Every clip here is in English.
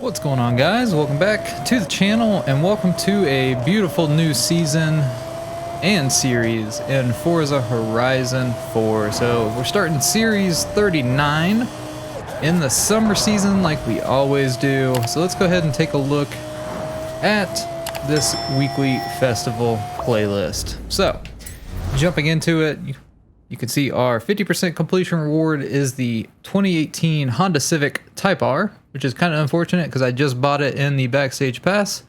What's going on, guys? Welcome back to the channel and welcome to a beautiful new season and series in Forza Horizon 4. So we're starting series 39 in the summer season like we always do. So let's go ahead and take a look at this weekly festival playlist. So jumping into it, you can see our 50% completion reward is the 2018 Honda Civic Type R, which is kind of unfortunate because I just bought it in the Backstage Pass.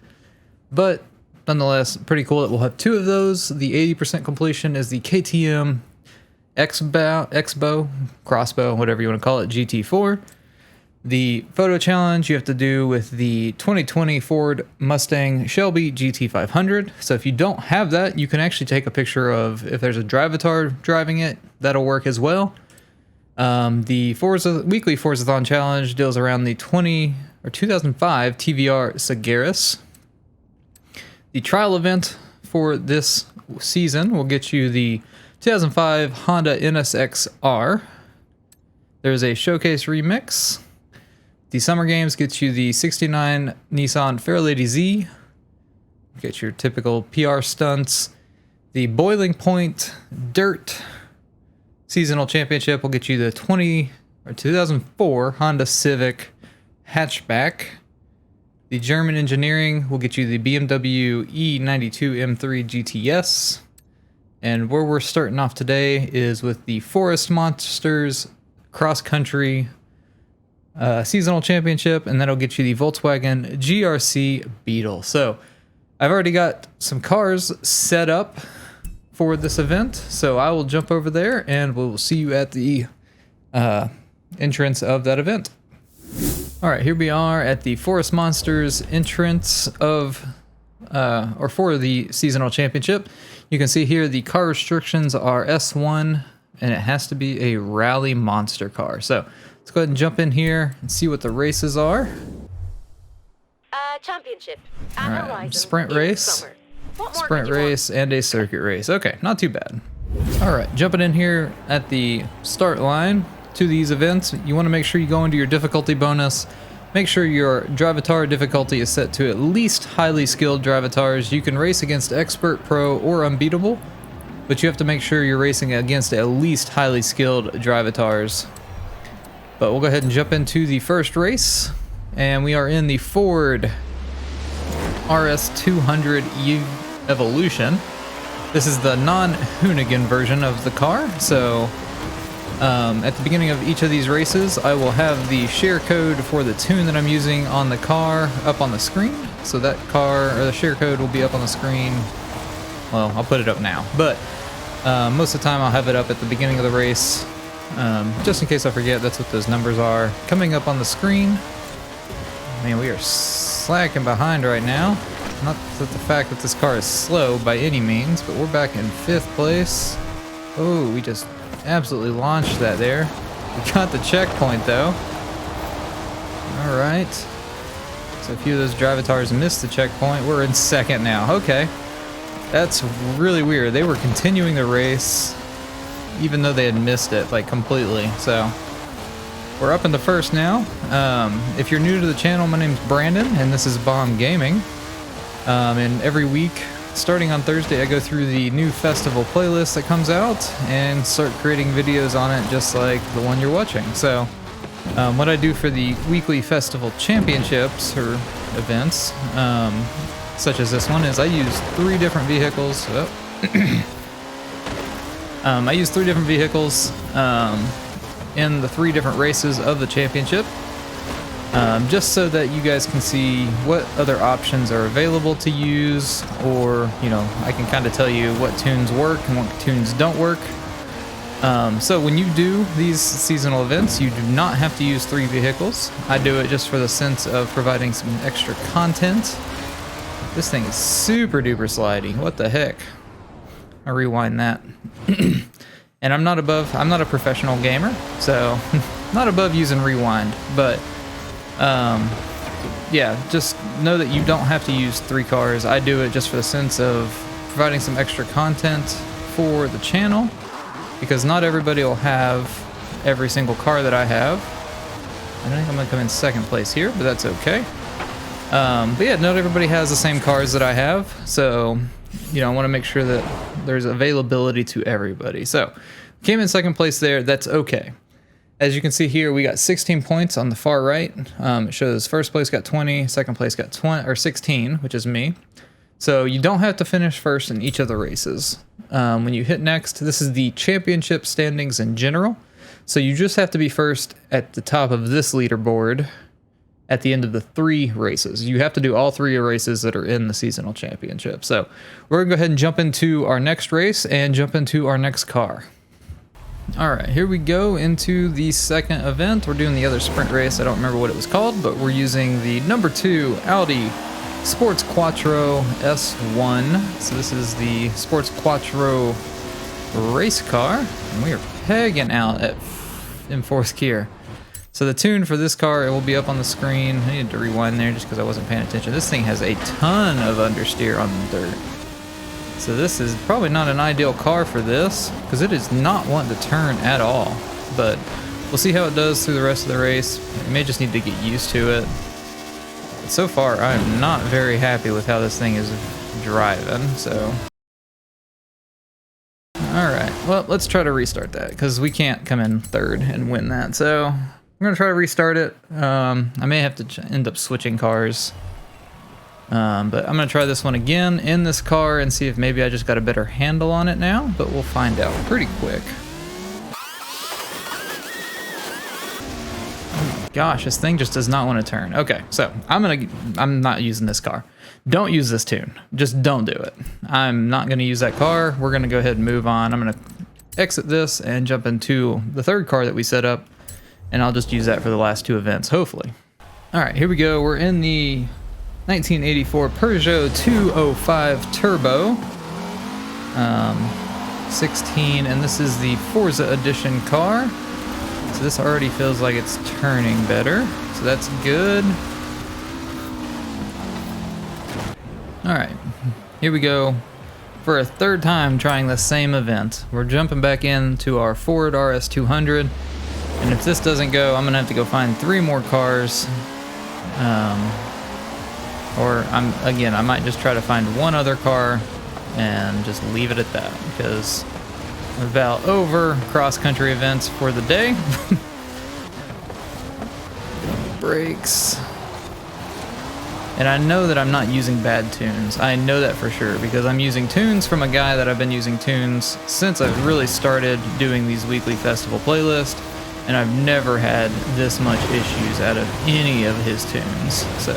But nonetheless, pretty cool that we'll have two of those. The 80% completion is the KTM Expo, Crossbow, whatever you want to call it, GT4. The photo challenge you have to do with the 2020 Ford Mustang Shelby GT500. So if you don't have that, you can actually take a picture of if there's a drivatar driving it. That'll work as well. The weekly Forzathon challenge deals around the 2005 TVR Sagaris. The trial event for this season will get you the 2005 Honda NSX-R. There's a showcase remix. The summer games gets you the 69 Nissan Fairlady Z. Get your typical PR stunts. The Boiling Point Dirt Seasonal Championship will get you the 2004 Honda Civic Hatchback. The German Engineering will get you the BMW E92 M3 GTS. And where we're starting off today is with the Forest Monsters Cross Country Seasonal Championship, and that'll get you the Volkswagen GRC Beetle. So I've already got some cars set up for this event, so I will jump over there and we'll see you at the entrance of that event. All right, here we are at the Forest Monsters entrance of for the seasonal championship. You can see here the car restrictions are S1 and it has to be a rally monster car. So let's go ahead and jump in here and see what the races are. Championship. All right, sprint race, sprint race, and a circuit race. Okay, not too bad. All right, jumping in here at the start line to these events, you want to make sure you go into your difficulty bonus. Make sure your drivatar difficulty is set to at least highly skilled drivatars. You can race against expert, pro, or unbeatable, but you have to make sure you're racing against at least highly skilled drivatars. But we'll go ahead and jump into the first race, and we are in the Ford RS200 Evolution. This is the non-Hoonigan version of the car. So at the beginning of each of these races, I will have the share code for the tune that I'm using on the car up on the screen. So that car, or the share code, will be up on the screen. Well, I'll put it up now, but most of the time I'll have it up at the beginning of the race. Just in case I forget, that's what those numbers are. Coming up on the screen. Man, we are slacking behind right now. Not that the fact that this car is slow by any means, but we're back in 5th place. Oh, we just absolutely launched that there. We got the checkpoint though. Alright. So a few of those drivatars missed the checkpoint. We're in 2nd now. Okay. That's really weird. They were continuing the race even though they had missed it, like, completely. So we're up in the 1st now. If you're new to the channel, my name's Brandon, and this is Bomb Gaming. And every week, starting on Thursday, I go through the new festival playlist that comes out and start creating videos on it, just like the one you're watching. So what I do for the weekly festival championships or events, such as this one, is I use 3 different vehicles. I use 3 different vehicles in the 3 different races of the championship, just so that you guys can see what other options are available to use, or, you know, I can kind of tell you what tunes work and what tunes don't work. So when you do these seasonal events, you do not have to use 3 vehicles. I do it just for the sense of providing some extra content. This thing is super duper slidey. What the heck? I rewind that. And I'm not a professional gamer, so not above using rewind, but yeah, just know that you don't have to use 3 cars. I do it just for the sense of providing some extra content for the channel, because not everybody will have every single car that I have. I think I'm gonna come in 2nd place here, but that's okay. But yeah, not everybody has the same cars that I have, so I want to make sure that there's availability to everybody. So came in second place there. That's okay. As you can see here, we got 16 points on the far right. It shows first place got 20, second place got 20 or 16, which is me. So you don't have to finish first in each of the races. When you hit next, this is the championship standings in general. So you just have to be first at the top of this leaderboard at the end of the 3 races. You have to do all 3 races that are in the seasonal championship. So we're gonna go ahead and jump into our next race and jump into our next car. All right, here we go into the second event. We're doing the other sprint race. I don't remember what it was called, but we're using the number 2 Audi Sports Quattro S1. So this is the Sports Quattro race car, and we are pegging out in 4th gear. So the tune for this car, it will be up on the screen. I need to rewind there just because I wasn't paying attention. This thing has a ton of understeer on the dirt. So this is probably not an ideal car for this because it is not wanting to turn at all. But we'll see how it does through the rest of the race. You may just need to get used to it. But so far, I am not very happy with how this thing is driving, so. Alright, well, let's try to restart that because we can't come in 3rd and win that. So I'm going to try to restart it. I may have to end up switching cars. But I'm going to try this one again in this car and see if maybe I just got a better handle on it now, but we'll find out pretty quick. Oh my gosh, this thing just does not want to turn. Okay, so I'm not using this car. Don't use this tune. Just don't do it. I'm not going to use that car. We're going to go ahead and move on. I'm going to exit this and jump into the 3rd car that we set up, and I'll just use that for the last 2 events, hopefully. All right, here we go. We're in the 1984 Peugeot 205 Turbo 16, and this is the Forza Edition car. So this already feels like it's turning better, so that's good. All right, here we go for a 3rd time trying the same event. We're jumping back into our Ford RS200, and if this doesn't go, I'm gonna have to go find 3 more cars. Or I might just try to find 1 other car and just leave it at that because we're about over cross-country events for the day. Brakes. And I know that I'm not using bad tunes. I know that for sure because I'm using tunes from a guy that I've been using tunes since I've really started doing these weekly festival playlists, and I've never had this much issues out of any of his tunes, so.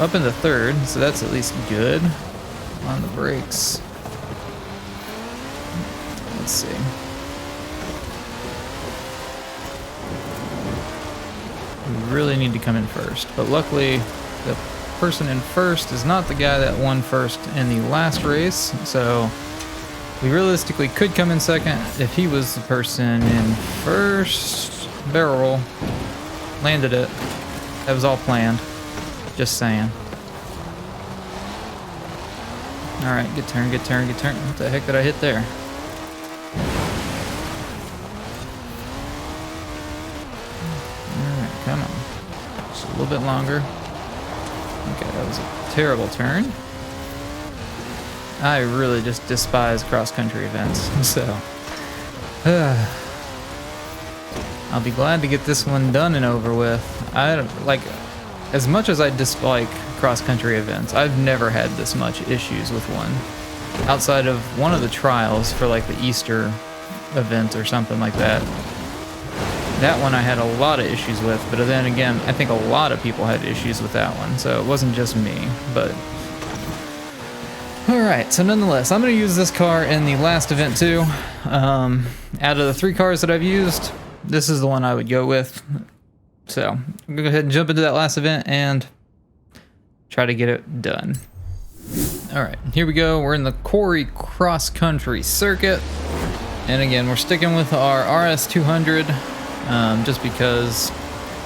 Up in the 3rd, so that's at least good. On the brakes. Let's see. We really need to come in first, but luckily the person in first is not the guy that won first in the last race, so we realistically could come in second if he was the person in first. Barrel roll. Landed it. That was all planned. Just saying. Alright, good turn, good turn, good turn. What the heck did I hit there? Alright, come on. Just a little bit longer. Okay, that was a terrible turn. I really just despise cross-country events, so. I'll be glad to get this one done and over with. I don't like. As much as I dislike cross-country events, I've never had this much issues with one. Outside of one of the trials for like the Easter event or something like that. That one I had a lot of issues with, but then again, I think a lot of people had issues with that one, so it wasn't just me, but. Alright, so nonetheless, I'm going to use this car in the last event too. Out of the 3 cars that I've used, this is the one I would go with. So, I'm going to go ahead and jump into that last event and try to get it done. Alright, here we go. We're in the Quarry cross-country circuit. And again, we're sticking with our RS200 just because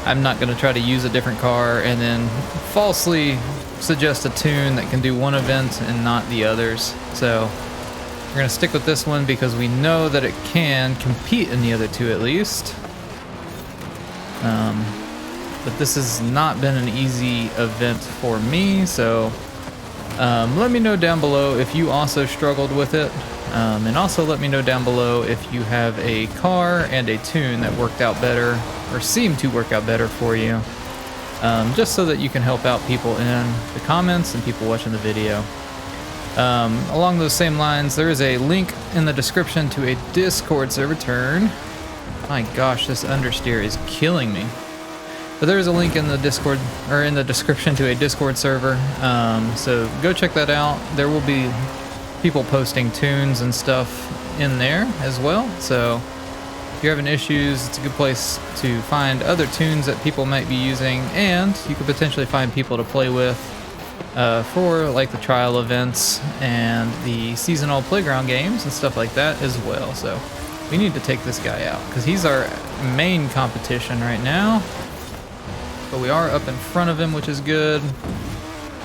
I'm not going to try to use a different car and then falsely suggest a tune that can do one event and not the others. So, we're going to stick with this one because we know that it can compete in the other 2 at least. But this has not been an easy event for me, so let me know down below if you also struggled with it, and also let me know down below if you have a car and a tune that worked out better or seemed to work out better for you, just so that you can help out people in the comments and people watching the video. Along those same lines, there is a link in the description to a Discord server turn. My gosh, this understeer is killing me. But there is a link in the Discord, or in the description, to a Discord server, so go check that out. There will be people posting tunes and stuff in there as well, so if you're having issues, it's a good place to find other tunes that people might be using, and you could potentially find people to play with for like the trial events and the seasonal playground games and stuff like that as well. So we need to take this guy out because he's our main competition right now. But we are up in front of him, which is good.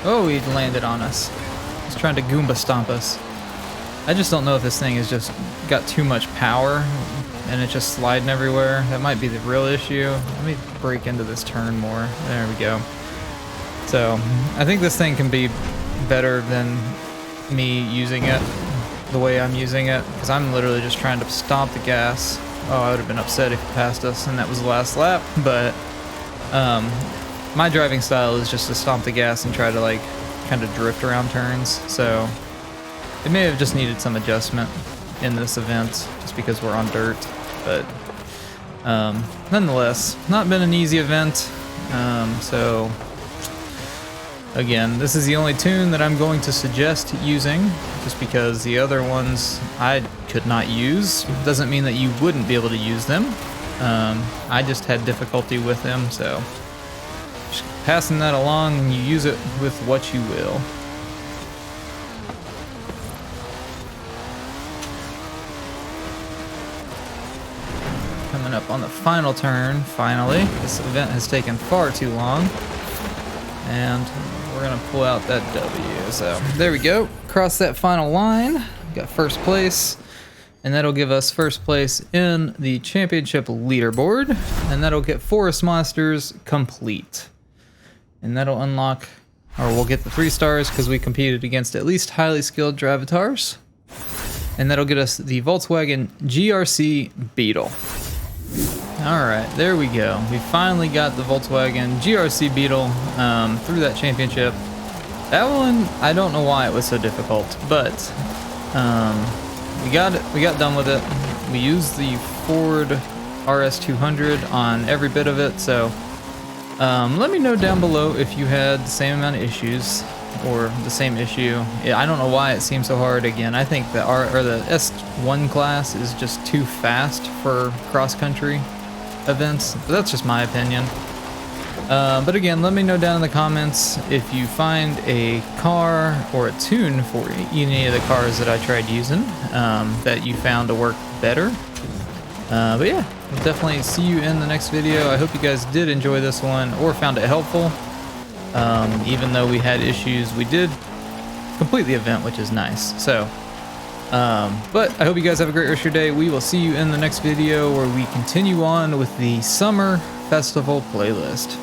Oh, he landed on us. He's trying to Goomba stomp us. I just don't know if this thing has just got too much power and it's just sliding everywhere. That might be the real issue. Let me break into this turn more. There we go. So I think this thing can be better than me using it the way I'm using it, because I'm literally just trying to stomp the gas. Oh, I would have been upset if he passed us and that was the last lap, but my driving style is just to stomp the gas and try to like kind of drift around turns, so it may have just needed some adjustment in this event just because we're on dirt, but nonetheless, not been an easy event. So again, this is the only tune that I'm going to suggest using, just because the other ones I could not use. Doesn't mean that you wouldn't be able to use them. I just had difficulty with them, so just passing that along, and you use it with what you will. Coming up on the final turn, finally. This event has taken far too long, and we're gonna pull out that W. So there we go, cross that final line, got first place. And that'll give us first place in the championship leaderboard, and that'll get Forest Monsters complete. And that'll unlock, or we'll get the 3 stars because we competed against at least highly skilled drivatars. And that'll get us the Volkswagen GRC Beetle. Alright, there we go. We finally got the Volkswagen GRC Beetle through that championship. That one, I don't know why it was so difficult, but we got done with it. We used the Ford RS200 on every bit of it, so let me know down below if you had the same amount of issues or the same issue. I don't know why it seems so hard. Again, I think the S1 class is just too fast for cross-country events, but that's just my opinion. But again, let me know down in the comments if you find a car or a tune for any of the cars that I tried using that you found to work better. But yeah, I'll definitely see you in the next video. I hope you guys did enjoy this one or found it helpful. Even though we had issues, we did complete the event, which is nice. So, but I hope you guys have a great rest of your day. We will see you in the next video where we continue on with the summer festival playlist.